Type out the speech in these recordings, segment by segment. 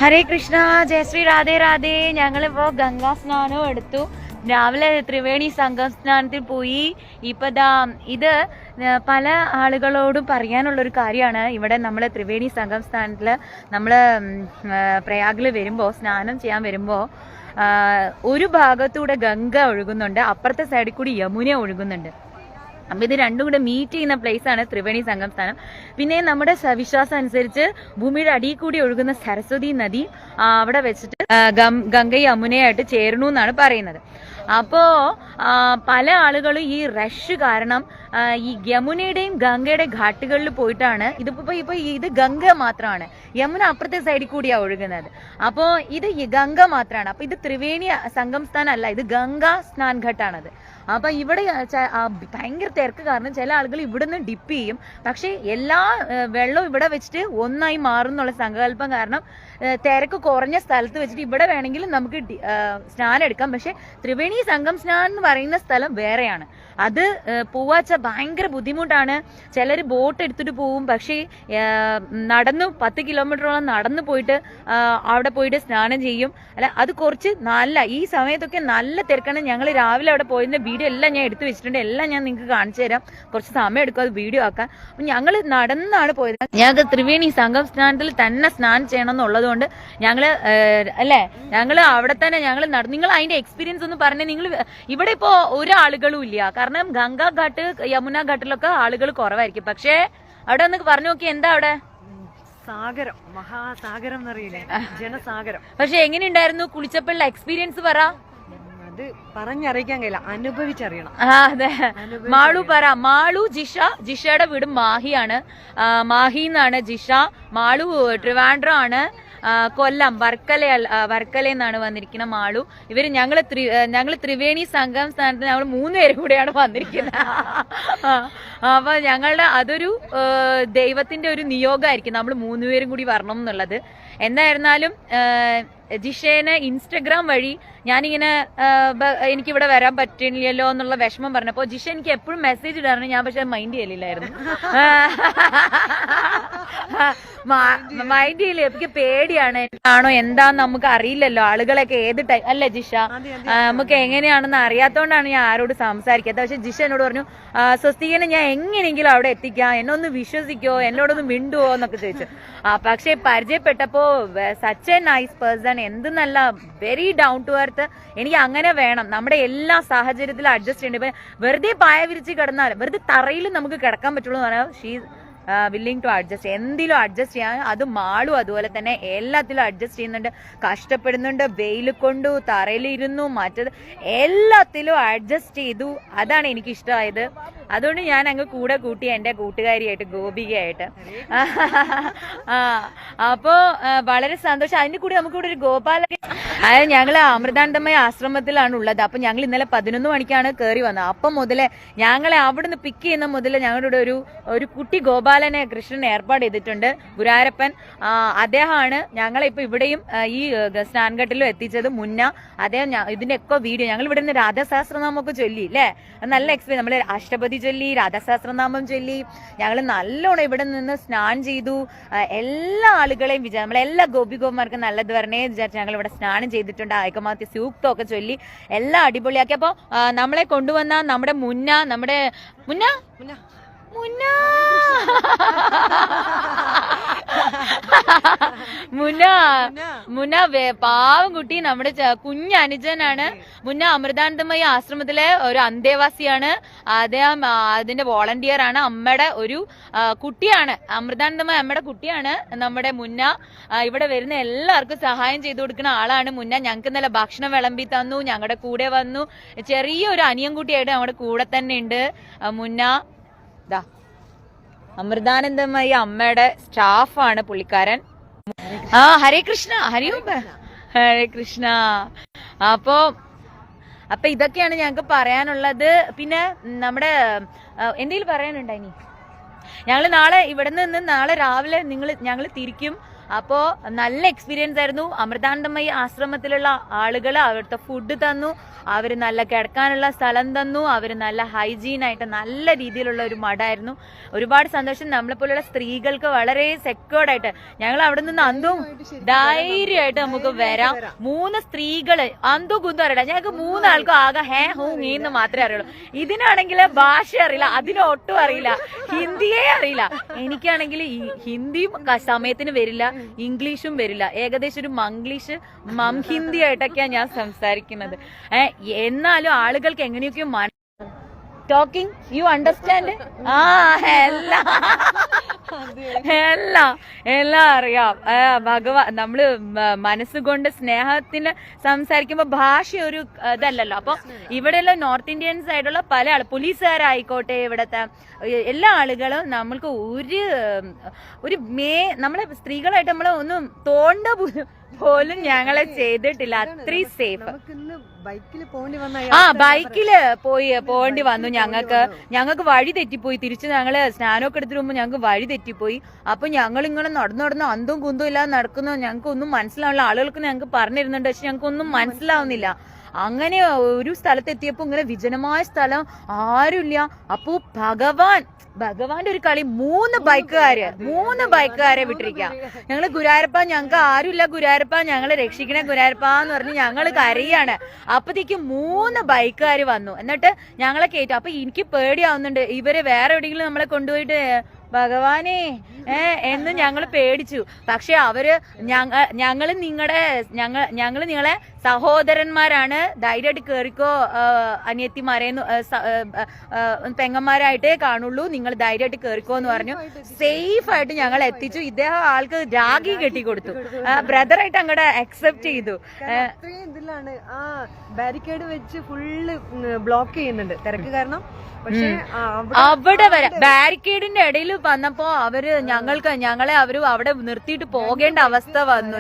ഹരേ കൃഷ്ണ, ജയശ്രീ രാധേ രാധേ. ഞങ്ങളിപ്പോ ഗംഗാ സ്നാനവും എടുത്തു. രാവിലെ ത്രിവേണി സംഗം സ്നാനത്തിൽ പോയി. ഇപ്പതാ ഇത് പല ആളുകളോടും പറയാനുള്ളൊരു കാര്യമാണ്. ഇവിടെ നമ്മൾ ത്രിവേണി സംഗം സ്നാനത്തിൽ നമ്മൾ പ്രയാഗിൽ വരുമ്പോൾ, സ്നാനം ചെയ്യാൻ വരുമ്പോൾ ഒരു ഭാഗത്തൂടെ ഗംഗ ഒഴുകുന്നുണ്ട്, അപ്പുറത്തെ സൈഡിൽ കൂടി യമുന ഒഴുകുന്നുണ്ട്. അപ്പൊ ഇത് രണ്ടും കൂടെ മീറ്റ് ചെയ്യുന്ന പ്ലേസ് ആണ് ത്രിവേണി സംഗം സ്ഥാനം. പിന്നെ നമ്മുടെ വിശ്വാസം അനുസരിച്ച് ഭൂമിയുടെ അടിയിൽ കൂടി ഒഴുകുന്ന സരസ്വതി നദി അവിടെ വെച്ചിട്ട് ഗംഗയും യമുനയായിട്ട് ചേർന്നു എന്നാണ് പറയുന്നത്. അപ്പോ പല ആളുകളും ഈ റഷ് കാരണം ഈ യമുനയുടെയും ഗംഗയുടെയും ഘാട്ടുകളിൽ പോയിട്ടാണ് ഇപ്പൊ ഇത് ഗംഗ മാത്രമാണ്, യമുന അപ്പുറത്തെ സൈഡിൽ കൂടിയാ ഒഴുകുന്നത്. അപ്പോ ഇത് ഗംഗ മാത്രമാണ്. അപ്പൊ ഇത് ത്രിവേണി സംഗം സ്ഥാനം അല്ല, ഇത് ഗംഗാ സ്നാൻ ഘട്ടാണത്. അപ്പൊ ഇവിടെ ഭയങ്കര തിരക്ക് കാരണം ചില ആളുകൾ ഇവിടുന്ന് ഡിപ്പ് ചെയ്യും. പക്ഷെ എല്ലാ വെള്ളവും ഇവിടെ വെച്ചിട്ട് ഒന്നായി മാറും എന്നുള്ള സങ്കല്പം കാരണം തിരക്ക് കുറഞ്ഞ സ്ഥലത്ത് വെച്ചിട്ട് ഇവിടെ വേണമെങ്കിലും നമുക്ക് സ്നാനം എടുക്കാം. പക്ഷെ ത്രിവേണി സംഗം സ്നാനം എന്ന് പറയുന്ന സ്ഥലം വേറെയാണ്. അത് പോവാച്ച ഭയങ്കര ബുദ്ധിമുട്ടാണ്. ചിലർ ബോട്ട് എടുത്തിട്ട് പോവും, പക്ഷേ നടന്നു 10 കിലോമീറ്ററോളം നടന്നു പോയിട്ട് അവിടെ പോയിട്ട് സ്നാനം ചെയ്യും. അല്ല, അത് കുറച്ച് ഈ സമയത്തൊക്കെ നല്ല തിരക്കാണ്. ഞങ്ങൾ രാവിലെ അവിടെ പോയിരുന്ന വീഡിയോ എല്ലാം ഞാൻ എടുത്തു വെച്ചിട്ടുണ്ട്. എല്ലാം ഞാൻ നിങ്ങൾക്ക് കാണിച്ചു തരാം. കുറച്ച് സമയം എടുക്കും അത് വീഡിയോ ആക്കാൻ. അപ്പൊ ഞങ്ങൾ നടന്നാണ് പോയത്. ഞങ്ങൾക്ക് ത്രിവേണി സംഗം സ്നാനത്തിൽ തന്നെ സ്നാനം ചെയ്യണം എന്നുള്ളതുകൊണ്ട് ഞങ്ങൾ അവിടെ തന്നെ നിങ്ങൾ അതിന്റെ എക്സ്പീരിയൻസ് ഒന്ന് പറഞ്ഞേ. നിങ്ങൾ ഇവിടെ ഇപ്പോ ഒരാളുകളും ഇല്ല, കാരണം ഗംഗാ ഘാട്ട് യമുന ഘാട്ടിലൊക്കെ ആളുകൾ കുറവായിരിക്കും. പക്ഷേ അവിടെ ഒന്ന് പറഞ്ഞു നോക്കി, എന്താ അവിടെ സാഗരം, മഹാസാഗരം എന്നറിയില്ലേ, ജനസാഗരം. പക്ഷെ എങ്ങനെയുണ്ടായിരുന്നു കുളിച്ചപ്പോഴുള്ള എക്സ്പീരിയൻസ് പറ. അത് പറഞ്ഞറിയിക്കാൻ കഴിയില്ല, അനുഭവിച്ചറിയണം. അതെ, മാളു പറ. മാളു ജിഷയുടെ വീട് മാഹിയാണ്. മാഹിന്നാണ് ജിഷ. മാളു ട്രിവാൻഡ്രം ആണ്. കൊല്ലം വർക്കലയെന്നാണ് വന്നിരിക്കുന്ന മാളു. ഇവര് ഞങ്ങള് ത്രിവേണി സംഗം സ്ഥാനത്ത് ഞങ്ങൾ 3 പേരും കൂടെയാണ് വന്നിരിക്കുന്നത്. അപ്പൊ ഞങ്ങളുടെ അതൊരു ദൈവത്തിന്റെ ഒരു നിയോഗമായിരിക്കും നമ്മൾ 3 പേരും കൂടി വരണം എന്നുള്ളത്. എന്തായിരുന്നാലും ജിഷേനെ ഇൻസ്റ്റഗ്രാം വഴി ഞാനിങ്ങനെ എനിക്കിവിടെ വരാൻ പറ്റില്ലല്ലോ എന്നുള്ള വിഷമം പറഞ്ഞപ്പോ ജിഷ എനിക്ക് എപ്പോഴും മെസ്സേജ് ഇടാറുണ്ട്. ഞാൻ പക്ഷെ മൈൻഡ് ചെയ്യലില്ലായിരുന്നു. മൈൻഡ് ചെയ്യില്ല, എനിക്ക് പേടിയാണ്. ആണോ എന്താന്ന് നമുക്ക് അറിയില്ലല്ലോ, ആളുകളൊക്കെ ഏത് ടൈം അല്ലേ ജിഷ, നമുക്ക് എങ്ങനെയാണെന്ന് അറിയാത്തോണ്ടാണ് ഞാൻ ആരോട് സംസാരിക്കാത്തത്. പക്ഷെ ജിഷ എന്നോട് പറഞ്ഞു, സ്വസ്തികനെ ഞാൻ എങ്ങനെയെങ്കിലും അവിടെ എത്തിക്കാം, എന്നൊന്ന് വിശ്വസിക്കോ, എന്നോടൊന്ന് മിണ്ടുവോ എന്നൊക്കെ ചോദിച്ചു. പക്ഷെ പരിചയപ്പെട്ടപ്പോ സച്ച് എ നൈസ് പേഴ്സൺ, എന്ത് നല്ല വെരി ഡൗൺ ടു എർത്ത്. എനിക്ക് അങ്ങനെ വേണം. നമ്മുടെ എല്ലാ സാഹചര്യത്തിലും അഡ്ജസ്റ്റ് ചെയ്യേണ്ടി. വെറുതെ പായ വിരിച്ച് കിടന്നാൽ വെറുതെ തറയിലും നമുക്ക് കിടക്കാൻ പറ്റുള്ളൂ എന്ന് പറഞ്ഞാൽ ഷീ വില്ലിങ് ടു അഡ്ജസ്റ്റ്, എന്തിലും അഡ്ജസ്റ്റ് ചെയ്യാൻ. അത് മാളും അതുപോലെ തന്നെ എല്ലാത്തിലും അഡ്ജസ്റ്റ് ചെയ്യുന്നുണ്ട്, കഷ്ടപ്പെടുന്നുണ്ട്. വെയിൽ കൊണ്ടു, തറയിലിരുന്നു, മറ്റത് എല്ലാത്തിലും അഡ്ജസ്റ്റ് ചെയ്തു. അതാണ് എനിക്ക് ഇഷ്ടമായത്. അതുകൊണ്ട് ഞാൻ അങ്ങ് കൂടെ കൂട്ടി എൻ്റെ കൂട്ടുകാരിയായിട്ട് ഗോപികയായിട്ട്. അപ്പോ വളരെ സന്തോഷം. അതിന്റെ കൂടെ നമുക്കിവിടെ ഒരു ഗോപാല, അതായത് ഞങ്ങള് അമൃതാനന്ദമയ ആശ്രമത്തിലാണ് ഉള്ളത്. അപ്പൊ ഞങ്ങൾ ഇന്നലെ 11 മണിക്കാണ് കയറി വന്നത്. അപ്പം മുതലേ ഞങ്ങളെ അവിടുന്ന് പിക്ക് ചെയ്യുന്ന മുതലേ ഞങ്ങളുടെ ഒരു കുട്ടി ഗോപാലനെ കൃഷ്ണൻ ഏർപ്പാട് ചെയ്തിട്ടുണ്ട്, ഗുരുവായൂരപ്പൻ. അദ്ദേഹമാണ് ഞങ്ങളെ ഇപ്പൊ ഇവിടെയും ഈ സ്നാൻഘട്ടിലും എത്തിച്ചത്. അദ്ദേഹം ഇതിന്റെ ഒക്കെ വീഡിയോ ഞങ്ങൾ ഇവിടെ നിന്ന് രാധാസഹസ്രനാമൊക്കെ ചൊല്ലി അല്ലേ, നല്ല എക്സ്പീരിയൻസ്. നമ്മള് അഷ്ടപതി ചൊല്ലി, രാധാസഹസ്രനാമം ചൊല്ലി, ഞങ്ങൾ നല്ലോണം ഇവിടെ നിന്ന് സ്നാനം ചെയ്തു. എല്ലാ ആളുകളെയും നമ്മളെല്ലാ ഗോപികോമാർക്കും നല്ലത് വരണേ വിചാരിച്ച് ഞങ്ങൾ ഇവിടെ സ്നാനം ചെയ്തിട്ടുണ്ട്. ഐകമാത്യ സൂക്തമൊക്കെ ചൊല്ലി എല്ലാം അടിപൊളിയാക്കി. അപ്പൊ നമ്മളെ കൊണ്ടുവന്ന നമ്മുടെ മുന്ന പാവം കുട്ടി, നമ്മുടെ കുഞ്ഞനുജനാണ്. മുന്ന അമൃതാനന്ദമയ ആശ്രമത്തിലെ ഒരു അന്തേവാസിയാണ്. അദ്ദേഹം അതിന്റെ വോളണ്ടിയർ ആണ്. അമ്മയുടെ ഒരു കുട്ടിയാണ്, അമൃതാനന്ദമയ അമ്മയുടെ കുട്ടിയാണ് നമ്മുടെ മുന്ന. ഇവിടെ വരുന്ന എല്ലാവർക്കും സഹായം ചെയ്തു കൊടുക്കുന്ന ആളാണ് മുന്ന. ഞങ്ങൾക്ക് നല്ല ഭക്ഷണം വിളമ്പി തന്നു, ഞങ്ങളുടെ കൂടെ വന്നു. ചെറിയൊരു അനിയൻകുട്ടിയായിട്ട് നമ്മുടെ കൂടെ തന്നെ ഉണ്ട് മുന്ന. അമൃതാനന്ദമയ അമ്മയുടെ സ്റ്റാഫാണ് പുള്ളിക്കാരൻ. ഹരേ കൃഷ്ണ, ഹരേ കൃഷ്ണ. അപ്പൊ ഇതൊക്കെയാണ് ഞങ്ങക്ക് പറയാനുള്ളത്. പിന്നെ നമ്മുടെ എന്തെങ്കിലും പറയാനുണ്ടോ? ഇനി ഞങ്ങള് നാളെ ഇവിടെ നിന്ന് നാളെ രാവിലെ ഞങ്ങൾ തിരിക്കും. അപ്പോ നല്ല എക്സ്പീരിയൻസ് ആയിരുന്നു. അമൃതാനന്ദമയി ആശ്രമത്തിലുള്ള ആളുകൾ അവിടുത്തെ ഫുഡ് തന്നു, അവര് നല്ല കിടക്കാനുള്ള സ്ഥലം തന്നു, അവര് നല്ല ഹൈജീൻ ആയിട്ട് നല്ല രീതിയിലുള്ള ഒരു മഠായിരുന്നു. ഒരുപാട് സന്തോഷം. നമ്മളെ പോലുള്ള സ്ത്രീകൾക്ക് വളരെ സെക്യൂർഡ് ആയിട്ട് ഞങ്ങൾ അവിടെ നിന്ന് അന്തും ധൈര്യമായിട്ട് നമുക്ക് വരാം. 3 സ്ത്രീകള് അന്തു കുന്തും അറിയില്ല. ഞങ്ങൾക്ക് 3 ആൾക്കും ആകെ ഹേ ഹൂ എന്ന് മാത്രമേ അറിയുള്ളൂ. ഇതിനാണെങ്കിൽ ഭാഷ അറിയില്ല, അതിനൊട്ടും അറിയില്ല, ഹിന്ദിയേ അറിയില്ല. എനിക്കാണെങ്കിൽ ഈ ഹിന്ദിയും സമയത്തിന് വരില്ല, ഇംഗ്ലീഷും വരില്ല. ഏകദേശം ഒരു മംഗ്ലീഷ് ഹിന്ദി ആയിട്ടൊക്കെയാണ് ഞാൻ സംസാരിക്കുന്നത്. എന്നാലും ആളുകൾക്ക് എങ്ങനെയൊക്കെയോ ടോക്കിംഗ് യു അണ്ടർസ്റ്റാൻഡ് എല്ലാം അറിയാം. ഭഗവാൻ നമ്മള് മനസ്സുകൊണ്ട് സ്നേഹത്തിന് സംസാരിക്കുമ്പോ ഭാഷ ഒരു ഇതല്ലല്ലോ. അപ്പൊ ഇവിടെയുള്ള നോർത്ത് ഇന്ത്യൻസ് ആയിട്ടുള്ള പല പോലീസുകാരായിക്കോട്ടെ, ഇവിടത്തെ എല്ലാ ആളുകളും നമ്മൾക്ക് ഒരു നമ്മളെ സ്ത്രീകളായിട്ട് നമ്മളെ ഒന്നും തോണ്ട പോലും ഞങ്ങളെ ചെയ്തിട്ടില്ല. അത്രയും സേഫ്. ബൈക്കില് പോകേണ്ടി വന്നു. ഞങ്ങൾക്ക് വഴി തെറ്റിപ്പോയി. തിരിച്ച് ഞങ്ങള് സ്നാനമൊക്കെ എടുത്തിട്ട് പോകുമ്പോ ഞങ്ങൾക്ക് വഴി തെറ്റിപ്പോയി. അപ്പൊ ഞങ്ങൾ ഇങ്ങനെ നടന്നു അന്തും കുന്തും ഇല്ലാതെ നടക്കുന്നു. ഞങ്ങൾക്ക് ഒന്നും മനസ്സിലാവില്ല. ആളുകൾക്ക് ഞങ്ങൾക്ക് പറഞ്ഞിരുന്നുണ്ട്, പക്ഷെ ഞങ്ങൾക്ക് ഒന്നും മനസ്സിലാവുന്നില്ല. അങ്ങനെ ഒരു സ്ഥലത്തെത്തിയപ്പോ ഇങ്ങനെ വിജനമായ സ്ഥലം, ആരുമില്ല. അപ്പോ ഭഗവാന്റെ ഒരു കളി. 3 ബൈക്കുകാരെ വിട്ടിരിക്കാം. ഞങ്ങള് ഗുരുവായൂരപ്പ, ഞങ്ങൾക്ക് ആരുമില്ല ഗുരുവായൂരപ്പ, ഞങ്ങളെ രക്ഷിക്കണേ ഗുരുവായൂരപ്പ എന്ന് പറഞ്ഞ് ഞങ്ങള് കരയാണ്. അപ്പത്തേക്ക് 3 ബൈക്കുകാര് വന്നു. എന്നിട്ട് ഞങ്ങളെ കയറ്റും. അപ്പൊ എനിക്ക് പേടിയാവുന്നുണ്ട്, ഇവര് വേറെ എവിടെയെങ്കിലും നമ്മളെ കൊണ്ടുപോയിട്ട് ഭഗവാനെ എന്ന് ഞങ്ങൾ പേടിച്ചു. പക്ഷെ അവര് ഞങ്ങള് നിങ്ങളെ സഹോദരന്മാരാണ്, ധൈര്യമായിട്ട് കേറിക്കോ അനിയത്തിമാരെ, പെങ്ങന്മാരായിട്ടേ കാണുള്ളൂ, നിങ്ങൾ ധൈര്യമായിട്ട് കേറിക്കോ എന്ന് പറഞ്ഞു. സേഫ് ആയിട്ട് ഞങ്ങൾ എത്തിച്ചു. ഇദ്ദേഹം ആൾക്ക് രാഗി കെട്ടിക്കൊടുത്തു. ബ്രദറായിട്ട് അങ്ങോട്ട് അക്സെപ്റ്റ് ചെയ്തു. ഇതിലാണ് ബാരിക്കേഡ് വെച്ച് ഫുള്ള് ബ്ലോക്ക് ചെയ്യുന്നുണ്ട് തിരക്ക് കാരണം. പക്ഷെ അവിടെ വരെ ബാരിക്കേഡിന്റെ ഇടയിൽ വന്നപ്പോ ഞങ്ങളെ അവിടെ നിർത്തിയിട്ട് പോകേണ്ട അവസ്ഥ വന്നു.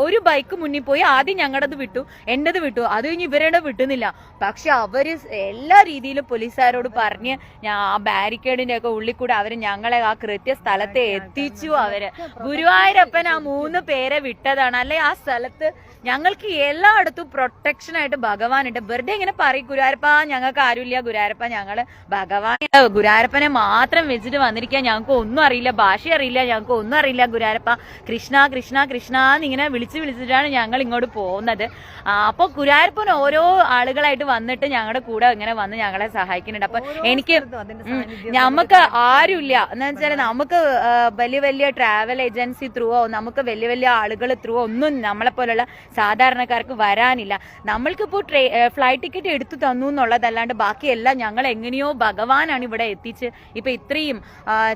ഒരു ബൈക്ക് മുന്നിൽ പോയി. ആദ്യം ഞങ്ങളുടേത് വിട്ടു, എന്റേത് വിട്ടു, അത് കഴിഞ്ഞ് ഇവരുടെ വിട്ടുന്നില്ല. പക്ഷെ അവര് എല്ലാ രീതിയിലും പോലീസുകാരോട് പറഞ്ഞ് ആ ബാരിക്കേഡിന്റെ ഒക്കെ ഉള്ളിൽ കൂടെ അവര് ഞങ്ങളെ ആ കൃത്യ സ്ഥലത്തെ എത്തിച്ചു. അവര് ഗുരുവായൂരപ്പൻ ആ 3 പേരെ വിട്ടതാണ്. അല്ലെ ആ സ്ഥലത്ത് ഞങ്ങൾക്ക് എല്ലായിടത്തും പ്രൊട്ടക്ഷൻ ആയിട്ട് ഭഗവാനുണ്ട്. വെറുതെ ഇങ്ങനെ പറയും ഗുരുവായൂരപ്പ ഞങ്ങൾക്ക് ആരുമില്ല, ഗുരുവായൂരപ്പ ഞങ്ങള് ഗുരുവായൂരപ്പനെ മാത്രം വെച്ചിട്ട് വന്നിരിക്കുക, ഞങ്ങൾക്ക് ഒന്നും അറിയില്ല, ഭാഷ അറിയില്ല, ഞങ്ങൾക്ക് ഒന്നും അറിയില്ല. ഗുരുവായൂരപ്പ കൃഷ്ണ കൃഷ്ണ കൃഷ്ണ എന്നിങ്ങനെ വിളിച്ചിട്ടാണ് ഞങ്ങൾ ഇങ്ങോട്ട് പോകുന്നത്. അപ്പൊ ഗുരുവായൂരപ്പൻ ഓരോ ആളുകളായിട്ട് വന്നിട്ട് ഞങ്ങളുടെ കൂടെ ഇങ്ങനെ വന്ന് ഞങ്ങളെ സഹായിക്കുന്നുണ്ട്. അപ്പൊ നമുക്ക് ആരുമില്ല എന്ന് വെച്ചാൽ നമുക്ക് വലിയ ട്രാവൽ ഏജൻസി ത്രൂവോ നമുക്ക് വലിയ ആളുകൾ ത്രൂവോ ഒന്നും നമ്മളെ പോലുള്ള സാധാരണക്കാർക്ക് വരാനില്ല. നമ്മൾക്കിപ്പോ ഫ്ലൈറ്റ് ടിക്കറ്റ് എടുത്തു തന്നു എന്നുള്ളതല്ലാണ്ട് ബാക്കിയെല്ലാം ഞങ്ങൾ എങ്ങനെയോ ഭഗവാനാണ് ഇവിടെ എത്തിച്ച് ഇപ്പൊ ഇത്രയും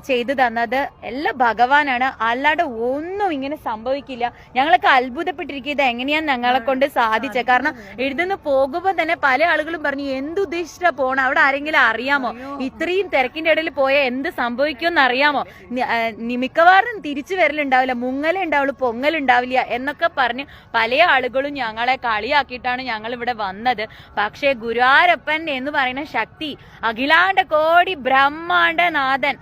ചെയ്തു തന്നത്. എല്ലാം ഭഗവാനാണ്, അല്ലാണ്ട് ഒന്നും ഇങ്ങനെ സംഭവിക്കില്ല. ഞങ്ങളൊക്കെ അത്ഭുതപ്പെട്ടിരിക്കുക ഇത് എങ്ങനെയാ ഞങ്ങളെ കൊണ്ട് സാധിച്ചത്. കാരണം എഴുതുന്ന പോകുമ്പോ തന്നെ പല ആളുകളും പറഞ്ഞു എന്തുദ്ദേശിച്ചാ പോണം, അവിടെ ആരെങ്കിലും അറിയാമോ, ഇത്രയും തിരക്കിന്റെ ഇടയിൽ പോയ എന്ത് സംഭവിക്കുമെന്ന് അറിയാമോ, മിക്കവാറും തിരിച്ചു വരലുണ്ടാവില്ല, മുങ്ങലുണ്ടാവുള്ളൂ, പൊങ്ങലുണ്ടാവില്ല എന്നൊക്കെ പറഞ്ഞ് പല ആളുകളും ഞങ്ങളെ കളിയാക്കിയിട്ടാണ് ഞങ്ങൾ ഇവിടെ വന്നത്. പക്ഷേ ഗുരുവായൂരപ്പൻ എന്ന് പറയുന്ന ശക്തി അഖിലാണ്ട കോടി ബ്രഹ്മാണ്ട നാഥൻ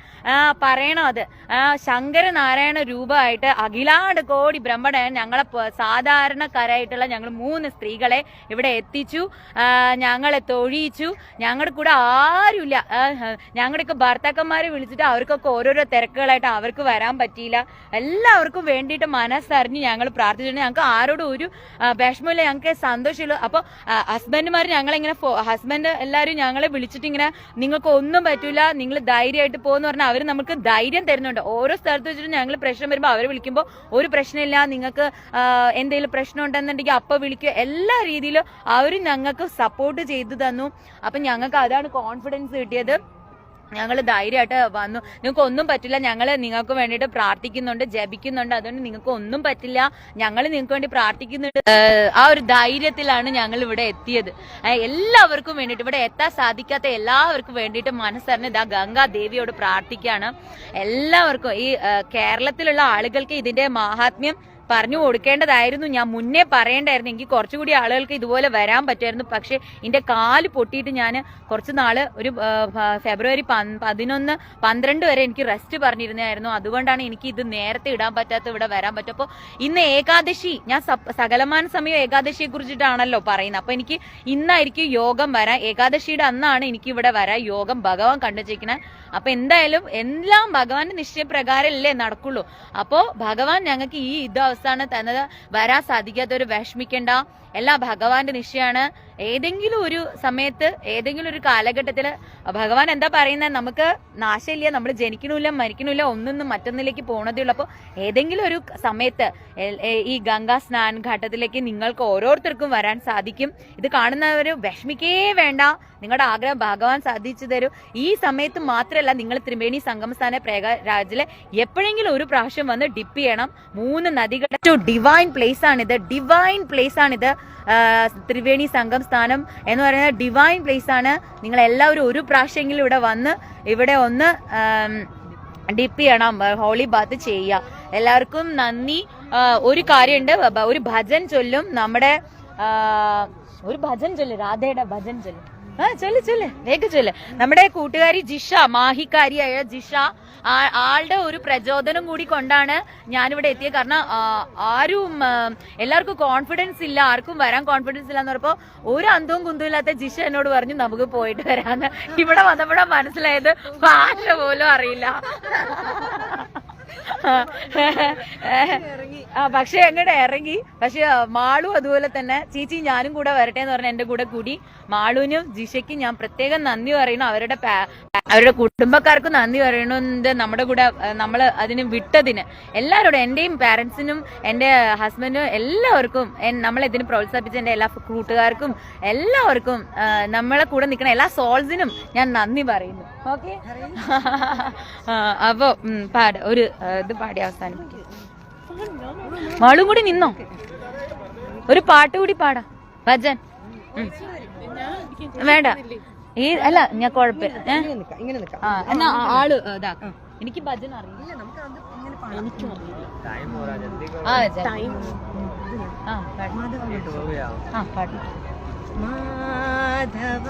പറയണോ, അത് ശങ്കരനാരായണ രൂപമായിട്ട് അഖിലാണ്ട കോടി ബ്രഹ്മാണ്ട ഞങ്ങളെ സാധാരണക്കാരായിട്ടുള്ള ഞങ്ങൾ 3 സ്ത്രീകളെ ഇവിടെ എത്തിച്ചു. ഞങ്ങളെ തൊഴിയിച്ചു. ഞങ്ങളുടെ കൂടെ ആരുമില്ല. ഞങ്ങളുടെയൊക്കെ ഭർത്താക്കന്മാരെ വിളിച്ചിട്ട് അവർക്കൊക്കെ ഓരോരോ തിരക്കുകളായിട്ട് അവർക്ക് വരാൻ പറ്റിയില്ല. എല്ലാവർക്കും വേണ്ടിയിട്ട് മനസ്സറിഞ്ഞ് ഞങ്ങൾ പ്രാർത്ഥിച്ചിട്ടുണ്ട്. ഞങ്ങൾക്ക് ആരോടും ഒരു വിഷമമില്ല, ഞങ്ങൾക്ക് സന്തോഷമുള്ളൂ. അപ്പൊ ഹസ്ബൻഡുമാർ ഞങ്ങളിങ്ങനെ ഹസ്ബൻഡ് എല്ലാവരും ഞങ്ങളെ വിളിച്ചിട്ട് ഇങ്ങനെ നിങ്ങൾക്ക് ഒന്നും പറ്റൂല, നിങ്ങൾ ധൈര്യമായിട്ട് പോകുന്ന പറഞ്ഞാൽ അവർ നമുക്ക് ധൈര്യം തരുന്നുണ്ട്. ഓരോ സ്ഥലത്ത് വെച്ചിട്ട് ഞങ്ങൾ പ്രശ്നം വരുമ്പോൾ അവർ വിളിക്കുമ്പോൾ ഒരു പ്രശ്നമില്ല, നിങ്ങൾക്ക് എന്തെങ്കിലും പ്രശ്നം ഉണ്ടെന്നുണ്ടെങ്കിൽ അപ്പൊ വിളിക്കുക, എല്ലാ രീതിയിലും അവർ ഞങ്ങൾക്ക് സപ്പോർട്ട് ചെയ്തു തന്നു. അപ്പൊ ഞങ്ങൾക്ക് അതാണ് കോൺഫിഡൻസ് കിട്ടിയത്. ഞങ്ങൾ ധൈര്യമായിട്ട് വന്നു. നിങ്ങൾക്ക് ഒന്നും പറ്റില്ല, ഞങ്ങൾ നിങ്ങൾക്ക് വേണ്ടിയിട്ട് പ്രാർത്ഥിക്കുന്നുണ്ട്, ജപിക്കുന്നുണ്ട്, അതുകൊണ്ട് നിങ്ങൾക്ക് ഒന്നും പറ്റില്ല, ഞങ്ങൾ നിങ്ങൾക്ക് വേണ്ടി പ്രാർത്ഥിക്കുന്നുണ്ട്. ആ ഒരു ധൈര്യത്തിലാണ് ഞങ്ങൾ ഇവിടെ എത്തിയത്. എല്ലാവർക്കും വേണ്ടിയിട്ട്, ഇവിടെ എത്താൻ സാധിക്കാത്ത എല്ലാവർക്കും വേണ്ടിയിട്ട് മനസ്സറിഞ്ഞ് ഇതാ ഗംഗാദേവിയോട് പ്രാർത്ഥിക്കുകയാണ്. എല്ലാവർക്കും ഈ കേരളത്തിലുള്ള ആളുകൾക്ക് ഇതിന്റെ മാഹാത്മ്യം പറഞ്ഞു കൊടുക്കേണ്ടതായിരുന്നു, ഞാൻ മുന്നേ പറയേണ്ടായിരുന്നു. എനിക്ക് കുറച്ചുകൂടി ആളുകൾക്ക് ഇതുപോലെ വരാൻ പറ്റുമായിരുന്നു. പക്ഷെ എന്റെ കാല് പൊട്ടിയിട്ട് ഞാൻ കുറച്ച് നാള് ഒരു ഫെബ്രുവരി 11, 12 വരെ എനിക്ക് റെസ്റ്റ് പറഞ്ഞിരുന്നായിരുന്നു. അതുകൊണ്ടാണ് എനിക്ക് ഇത് നേരത്തെ ഇടാൻ പറ്റാത്ത ഇവിടെ വരാൻ പറ്റും. അപ്പോൾ ഇന്ന് ഏകാദശി, ഞാൻ സകലമാന സമയം ഏകാദശിയെ കുറിച്ചിട്ടാണല്ലോ പറയുന്നത്. അപ്പൊ എനിക്ക് ഇന്നായിരിക്കും യോഗം വരാൻ, ഏകാദശിയുടെ അന്നാണ് എനിക്ക് ഇവിടെ വരാൻ യോഗം ഭഗവാൻ കണ്ടുവച്ചിരിക്കുന്നത്. അപ്പൊ എന്തായാലും എല്ലാം ഭഗവാന്റെ നിശ്ചയപ്രകാരമല്ലേ നടക്കുള്ളൂ. അപ്പോ ഭഗവാൻ ഞങ്ങൾക്ക് ഈ അവസ്ഥയാണ് തന്നത്. വരാൻ സാധിക്കാത്തവര് വിഷമിക്കണ്ട, എല്ലാം ഭഗവാന്റെ നിശ്ചയമാണ്. ഏതെങ്കിലും ഒരു സമയത്ത്, ഏതെങ്കിലും ഒരു കാലഘട്ടത്തില് ഭഗവാൻ എന്താ പറയുന്നത്, നമുക്ക് നാശമില്ല, നമ്മൾ ജനിക്കണില്ല മരിക്കണില്ല, ഒന്നൊന്നും മറ്റൊന്നിലേക്ക് പോണതേ ഉള്ളൂ. അപ്പൊ ഏതെങ്കിലും ഒരു സമയത്ത് ഈ ഗംഗാ സ്നാൻ ഘട്ടത്തിലേക്ക് നിങ്ങൾക്ക് ഓരോരുത്തർക്കും വരാൻ സാധിക്കും. ഇത് കാണുന്നവര് വിഷമിക്കേ വേണ്ട, നിങ്ങളുടെ ആഗ്രഹം ഭഗവാൻ സാധിച്ചു തരും. ഈ സമയത്ത് മാത്രമല്ല, നിങ്ങൾ ത്രിവേണി സംഗമസ്ഥാന പ്രയാഗ്രാജിലെ എപ്പോഴെങ്കിലും ഒരു പ്രാവശ്യം വന്ന് ഡിപ്പ് ചെയ്യണം. 3 നദികളുടെ ഡിവൈൻ പ്ലേസ് ആണിത്, ഡിവൈൻ പ്ലേസ് ആണിത്. ത്രിവേണി സംഗം സ്ഥാനം എന്ന് പറയുന്നത് ഡിവൈൻ പ്ലേസ് ആണ്. നിങ്ങൾ എല്ലാവരും ഒരു പ്രാവശ്യമെങ്കിലും ഇവിടെ വന്ന് ഇവിടെ ഒന്ന് ഡിപ്പ് ചെയ്യണം, ഹോളി ബാത്ത് ചെയ്യുക. എല്ലാവർക്കും നന്ദി. ഒരു കാര്യമുണ്ട്, ഒരു ഭജൻ ചൊല്ലും. നമ്മുടെ ഒരു ഭജൻ ചൊല്ല്, രാധയുടെ ഭജൻ ചൊല്ലും. ചൊല്ല് വേഗം ചൊല്ല്. നമ്മുടെ കൂട്ടുകാരി ജിഷ, മാഹിക്കാരിയായ ജിഷ, ആളുടെ ഒരു പ്രചോദനം കൂടി കൊണ്ടാണ് ഞാനിവിടെ എത്തിയത്. കാരണം ആരും, എല്ലാവർക്കും കോൺഫിഡൻസ് ഇല്ല, ആർക്കും വരാൻ കോൺഫിഡൻസ് ഇല്ല എന്ന് പറഞ്ഞപ്പോ ഒരു അന്തവും കുന്തവും ഇല്ലാത്ത ജിഷ എന്നോട് പറഞ്ഞു നമുക്ക് പോയിട്ട് വരാന്ന്. ഇവിടെ വന്നപ്പോഴാ മനസ്സിലായത് ഭാഷ പോലും അറിയില്ല. പക്ഷെ അങ്ങോട്ട് ഇറങ്ങി. പക്ഷെ മാളു അതുപോലെ തന്നെ, ചേച്ചി ഞാനും കൂടെ വരട്ടെ എന്ന് പറഞ്ഞ എന്റെ കൂടെ കൂടി. മാളുവിനും ജിഷയ്ക്കും ഞാൻ പ്രത്യേകം നന്ദി പറയണു. അവരുടെ കുടുംബക്കാർക്കും നന്ദി പറയണുണ്ട്, നമ്മുടെ കൂടെ നമ്മൾ അതിന് വിട്ടതിന്. എല്ലാവരോടും, എന്റെയും പാരന്റ്സിനും എന്റെ ഹസ്ബൻഡിനും എല്ലാവർക്കും, നമ്മളതിന് പ്രോത്സാഹിപ്പിച്ച എന്റെ എല്ലാ കൂട്ടുകാർക്കും എല്ലാവർക്കും, നമ്മളെ കൂടെ നിൽക്കുന്ന എല്ലാ സോൾസിനും ഞാൻ നന്ദി പറയുന്നു. ഓക്കെ, അപ്പൊ ഒരു ഇത് പാടി അവസാനിപ്പിക്കും. മാളും കൂടി നിന്നോ, ഒരു പാട്ട് കൂടി പാടാം, ഭജൻ. വേണ്ട, ഈ അല്ല ഞാൻ കുഴപ്പമില്ല. എന്നാ ആള് ഇതാ, എനിക്ക് ഭജൻ അറിയില്ല. മാധവ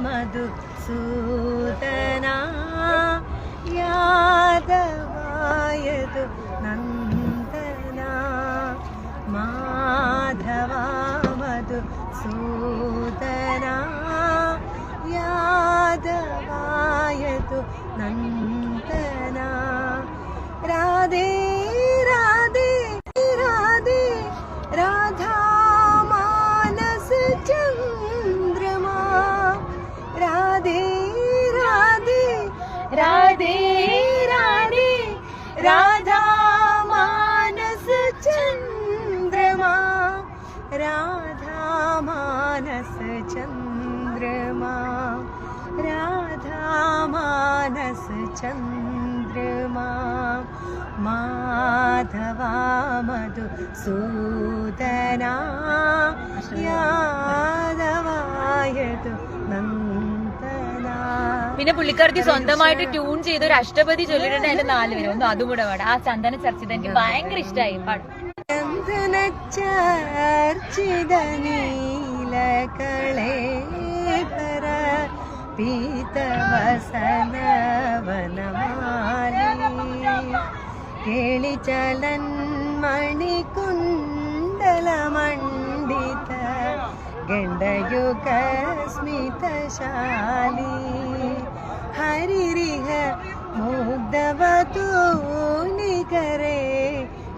മധുസൂദനാ യാദവായതു നന്ദനാ, മാധവ മധുസൂദനാ യാദവായതു നന്ദനാ, രാധേ രാധേ രാധേ രാധാ മാനസ ചന്ദ്രമാ, രാധേ രാധേ രാധേ രാധേ രാധാ മാനസ ചന്ദ്രമാ, രാധാ മാനസ ചന്ദ്രമാ, രാധാ മാനസ ചന്ദ്രമാ, മാധവ മധുസൂദനാ യാദവായതു നന്ദനാ. പിന്നെ പുള്ളിക്കാർക്ക് സ്വന്തമായിട്ട് ട്യൂൺ ചെയ്ത് ഒരു അഷ്ടപതി ചൊല്ലിട്ടുണ്ട്. അതിന്റെ 4 പേര് ഒന്ന് അതും കൂടെ പാടാം. ആ ചന്ദന ചർച്ചിത എനിക്ക് ഭയങ്കര ഇഷ്ടമായി. പാടും. ചന്ദന ചർച്ചിത നീലകളേപര പീതവസന വനമാലി, കേളിചലൻ മണികുണ്ടലമണ്ഡിത ഗണ്ഡയുഗ സ്മിതശാലി, ഹരിരിഹ മുഗ്ധവതൂനികരേ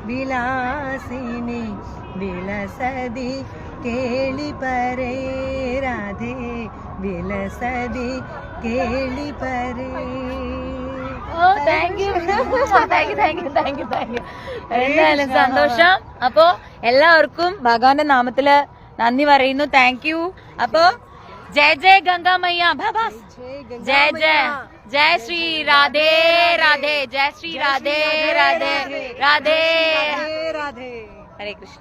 വിലാസിനി വിലസതി കേളിപരേ, രാധേ വിലസതി കേളിപരേ. എന്തായാലും സന്തോഷം. അപ്പോ എല്ലാവർക്കും ഭഗവാന്റെ നാമത്തില് നന്ദി പറയുന്നു. Thank you. അപ്പോ ജയ ജയ ഗംഗാ മയ്യ, ജയ ജയ जय श्री राधे राधे, जय श्री राधे राधे राधे राधे, हरे कृष्ण.